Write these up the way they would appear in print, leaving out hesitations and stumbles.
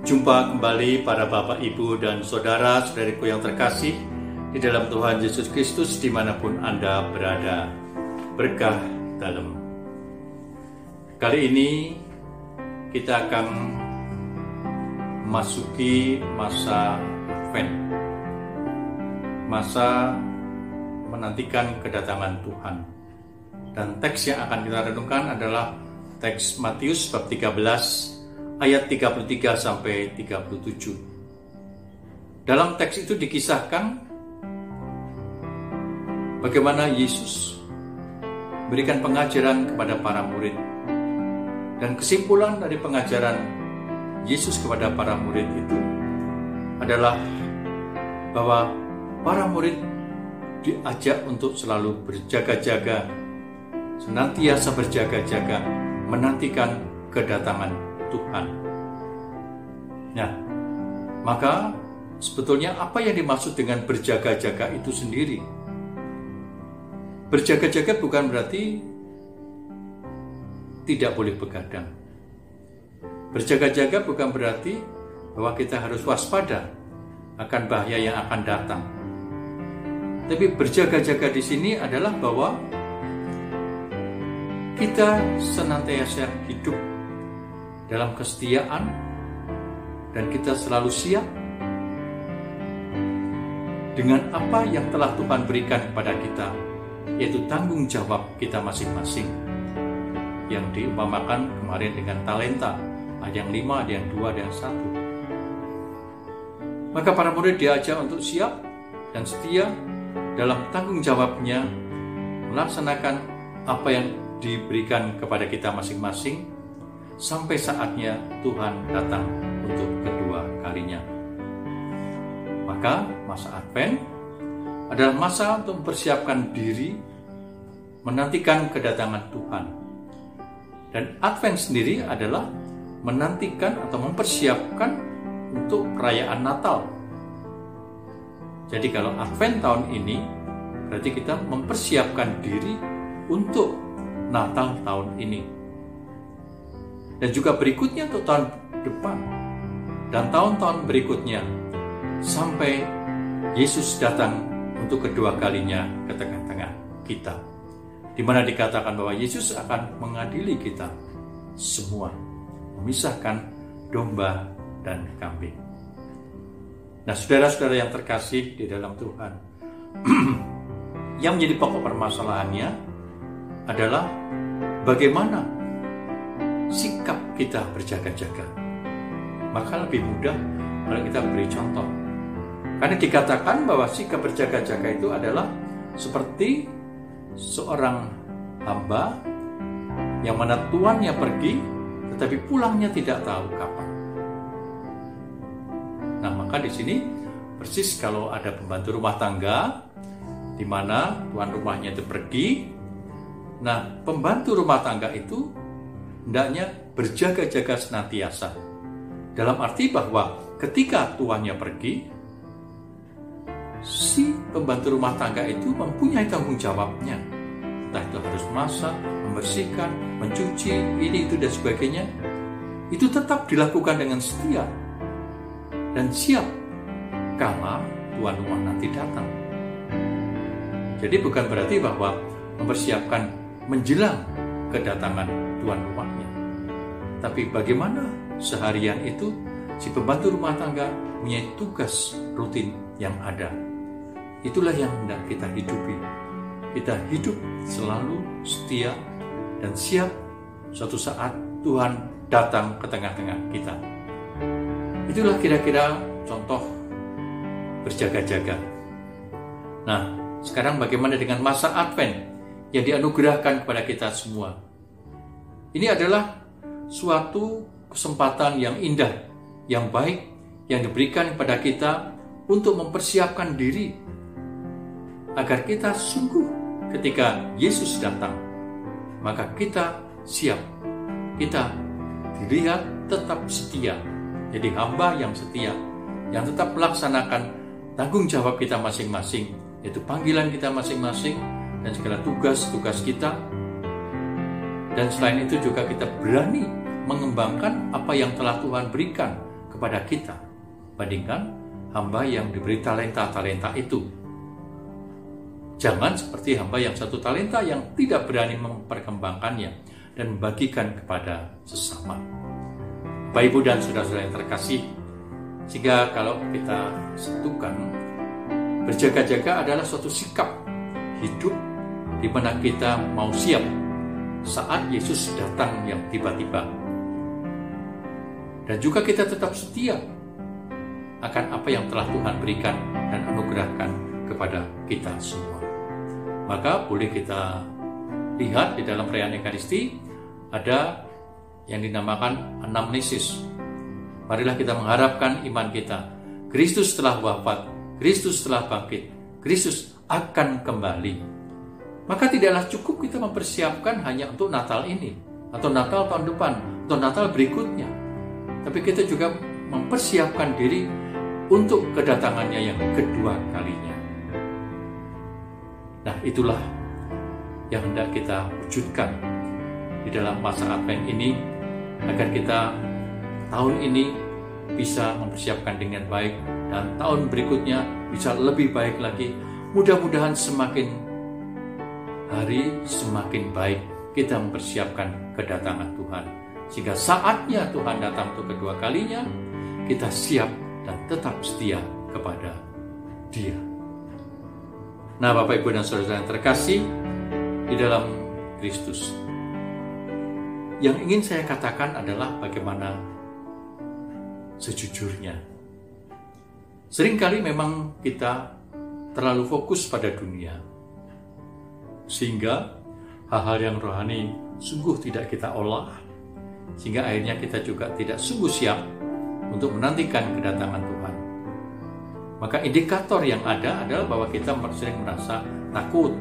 Jumpa kembali para Bapak, Ibu, dan Saudara-saudariku yang terkasih di dalam Tuhan Yesus Kristus dimanapun Anda berada. Berkah dalam. Kali ini kita akan memasuki masa Advent, masa menantikan kedatangan Tuhan. Dan teks yang akan kita renungkan adalah teks Matius bab 13 ayat 33 sampai 37. Dalam teks itu dikisahkan bagaimana Yesus berikan pengajaran kepada para murid. Dan kesimpulan dari pengajaran Yesus kepada para murid itu adalah bahwa para murid diajak untuk selalu berjaga-jaga, senantiasa berjaga-jaga, menantikan kedatangan Tuhan. Nah, maka sebetulnya apa yang dimaksud dengan berjaga-jaga itu sendiri? Berjaga-jaga bukan berarti tidak boleh begadang. Berjaga-jaga bukan berarti bahwa kita harus waspada akan bahaya yang akan datang. Tapi berjaga-jaga di sini adalah bahwa kita senantiasa hidup dalam kesetiaan dan kita selalu siap dengan apa yang telah Tuhan berikan kepada kita, yaitu tanggung jawab kita masing-masing yang diumpamakan kemarin dengan talenta, ada yang 5, ada yang 2, ada yang 1. Maka para murid diajak untuk siap dan setia dalam tanggung jawabnya melaksanakan apa yang diberikan kepada kita masing-masing sampai saatnya Tuhan datang untuk kedua kalinya. Maka masa Advent adalah masa untuk mempersiapkan diri menantikan kedatangan Tuhan. Dan Advent sendiri adalah menantikan atau mempersiapkan untuk perayaan Natal. Jadi kalau Advent tahun ini berarti kita mempersiapkan diri untuk Natal tahun ini. Dan juga berikutnya untuk tahun depan dan tahun-tahun berikutnya sampai Yesus datang untuk kedua kalinya ke tengah-tengah kita, di mana dikatakan bahwa Yesus akan mengadili kita semua, memisahkan domba dan kambing. Nah, saudara-saudara yang terkasih di dalam Tuhan, yang menjadi pokok permasalahannya adalah bagaimana sikap kita berjaga-jaga. Maka lebih mudah kalau kita beri contoh. Karena dikatakan bahwa sikap berjaga-jaga itu adalah seperti seorang hamba yang mana tuannya pergi tetapi pulangnya tidak tahu kapan. Nah, maka di sini persis kalau ada pembantu rumah tangga di mana tuan rumahnya itu pergi. Nah, pembantu rumah tangga itu hendaknya berjaga-jaga senantiasa. Dalam arti bahwa ketika tuannya pergi, si pembantu rumah tangga itu mempunyai tanggung jawabnya. Entah itu harus masak, membersihkan, mencuci, ini, itu, dan sebagainya. Itu tetap dilakukan dengan setia dan siap kala tuan rumah nanti datang. Jadi bukan berarti bahwa mempersiapkan menjelang kedatangan tuan rumahnya. Tapi bagaimana seharian itu si pembantu rumah tangga punya tugas rutin yang ada. Itulah yang hendak kita hidupi. Kita hidup selalu setia dan siap suatu saat Tuhan datang ke tengah-tengah kita. Itulah kira-kira contoh berjaga-jaga. Nah, sekarang bagaimana dengan masa Advent yang dianugerahkan kepada kita semua? Ini adalah suatu kesempatan yang indah, yang baik, yang diberikan kepada kita untuk mempersiapkan diri agar kita sungguh ketika Yesus datang, maka kita siap, kita dilihat tetap setia, jadi hamba yang setia, yang tetap melaksanakan tanggung jawab kita masing-masing, yaitu panggilan kita masing-masing dan segala tugas-tugas kita. Dan selain itu juga kita berani mengembangkan apa yang telah Tuhan berikan kepada kita, bandingkan hamba yang diberi talenta-talenta itu. Jangan seperti hamba yang 1 talenta yang tidak berani memperkembangkannya dan membagikan kepada sesama. Bapak, Ibu, dan saudara-saudara yang terkasih, sehingga kalau kita satukan, berjaga-jaga adalah suatu sikap hidup di mana kita mau siap saat Yesus datang yang tiba-tiba. Dan juga kita tetap setia akan apa yang telah Tuhan berikan dan anugerahkan kepada kita semua. Maka boleh kita lihat di dalam perayaan Ekaristi ada yang dinamakan anamnesis. Marilah kita mengharapkan iman kita. Kristus telah wafat, Kristus telah bangkit, Kristus akan kembali. Maka tidaklah cukup kita mempersiapkan hanya untuk Natal ini, atau Natal tahun depan, atau Natal berikutnya. Tapi kita juga mempersiapkan diri untuk kedatangannya yang kedua kalinya. Nah, itulah yang hendak kita wujudkan di dalam masa Advent ini, agar kita tahun ini bisa mempersiapkan dengan baik, dan tahun berikutnya bisa lebih baik lagi. Mudah-mudahan semakin hari semakin baik kita mempersiapkan kedatangan Tuhan, sehingga saatnya Tuhan datang untuk kedua kalinya, kita siap dan tetap setia kepada Dia. Nah, Bapak, Ibu, dan saudara yang terkasih di dalam Kristus, yang ingin saya katakan adalah bagaimana sejujurnya. Seringkali memang kita terlalu fokus pada dunia, sehingga hal-hal yang rohani sungguh tidak kita olah, sehingga akhirnya kita juga tidak sungguh siap untuk menantikan kedatangan Tuhan. Maka indikator yang ada adalah bahwa kita sering merasa takut,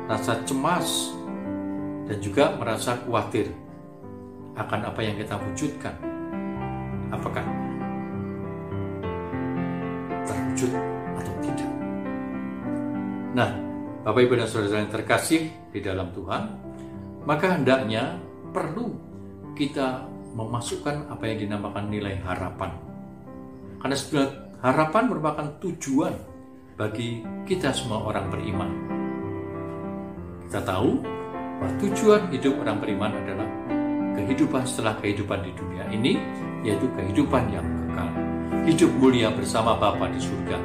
rasa cemas, dan juga merasa khawatir akan apa yang kita wujudkan. Apakah terwujud atau tidak? Nah, Bapak, Ibu, dan saudara yang terkasih di dalam Tuhan, maka hendaknya perlu kita memasukkan apa yang dinamakan nilai harapan. Karena sebenarnya harapan merupakan tujuan bagi kita semua orang beriman. Kita tahu bahwa tujuan hidup orang beriman adalah kehidupan setelah kehidupan di dunia ini, yaitu kehidupan yang kekal, hidup mulia bersama Bapa di surga.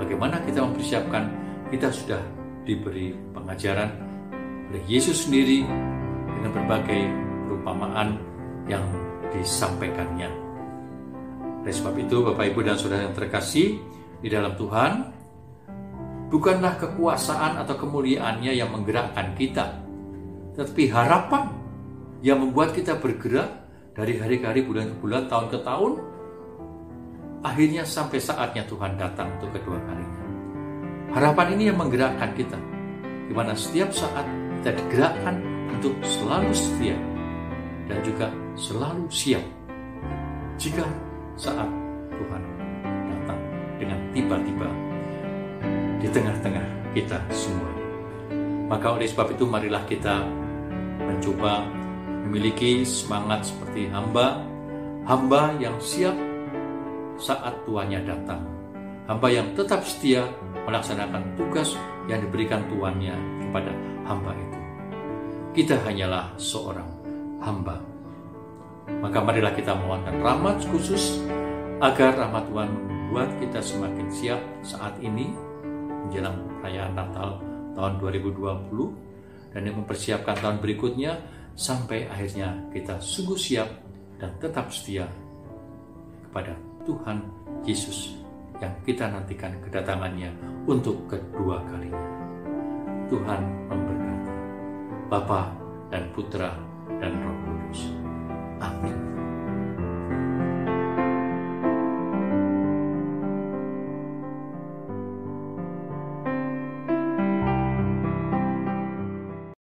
Bagaimana kita mempersiapkan? Kita sudah diberi pengajaran oleh Yesus sendiri dengan berbagai perumpamaan yang disampaikannya. Oleh sebab itu, Bapak, Ibu, dan saudara yang terkasih di dalam Tuhan, bukanlah kekuasaan atau kemuliaannya yang menggerakkan kita, tetapi harapan yang membuat kita bergerak dari hari ke hari, bulan ke bulan, tahun ke tahun, akhirnya sampai saatnya Tuhan datang untuk kedua kalinya. Harapan ini yang menggerakkan kita, di mana setiap saat kita digerakkan untuk selalu setia dan juga selalu siap jika saat Tuhan datang dengan tiba-tiba di tengah-tengah kita semua. Maka oleh sebab itu, marilah kita mencoba memiliki semangat seperti hamba yang siap saat tuannya datang, hamba yang tetap setia melaksanakan tugas yang diberikan tuannya kepada hamba itu. Kita hanyalah seorang hamba. Maka marilah kita mohonkan rahmat khusus agar rahmat Tuhan membuat kita semakin siap saat ini menjelang perayaan Natal tahun 2020, dan yang mempersiapkan tahun berikutnya sampai akhirnya kita sungguh siap dan tetap setia kepada Tuhan Yesus yang kita nantikan kedatangannya untuk kedua kalinya. Tuhan memberkati. Bapa dan Putra dan Roh